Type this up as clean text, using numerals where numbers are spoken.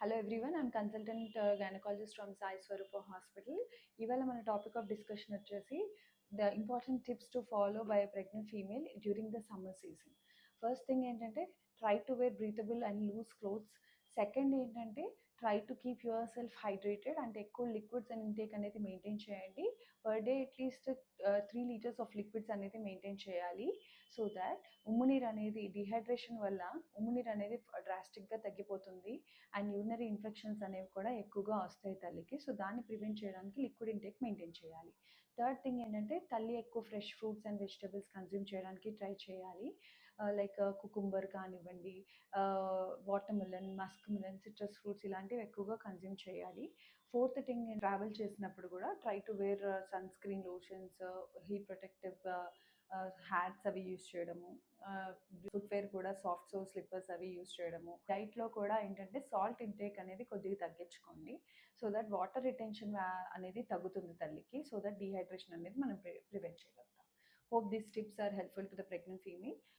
Hello everyone, I'm consultant gynecologist from Sai Swarupa Hospital. ఇవాళ మన topic of discussion వచ్చేసి the important tips to follow by a pregnant female during the summer season. First thing ఏంటంటే try to wear breathable and loose clothes. Second ఏంటంటే try to keep yourself hydrated, అంటే ఎక్కువ liquids and intake అనేది maintain చేయండి. Per day at least 3 litres of liquids అనేది maintain చేయాలి. So that ఉమ్మునీరు అనేది డిహైడ్రేషన్ వల్ల ఉమ్మునీరు అనేది డ్రాస్టిక్గా తగ్గిపోతుంది అండ్ యూరినరీ ఇన్ఫెక్షన్స్ అనేవి కూడా ఎక్కువగా వస్తాయి తల్లికి. సో దాన్ని ప్రివెంట్ చేయడానికి లిక్విడ్ ఇంటేక్ మెయింటైన్ చేయాలి. థర్డ్ థింగ్ ఏంటంటే తల్లి ఎక్కువ fresh fruits and vegetables consume చేయడానికి ట్రై చేయాలి. లైక్ కుకుంబర్ కానివ్వండి, watermelon, muskmelon, citrus fruits ఇలాంటివి ఎక్కువగా కన్జ్యూమ్ చేయాలి. ఫోర్త్ థింగ్, ట్రావెల్ చేసినప్పుడు కూడా try to wear sunscreen lotions, heat protective hats అవి యూస్ చేయడము, ఫుట్వేర్ కూడా సాఫ్ట్ సోల్ స్లిప్పర్స్ అవి యూస్ చేయడము. డైట్లో కూడా ఏంటంటే సాల్ట్ ఇంటేక్ అనేది కొద్దిగా తగ్గించుకోండి. సో దట్ వాటర్ రిటెన్షన్ అనేది తగ్గుతుంది తల్లికి. సో దట్ డీహైడ్రేషన్ అనేది మనం ప్రివెంట్ చేయగలుగుతాం. Hope these tips are helpful to the pregnant female.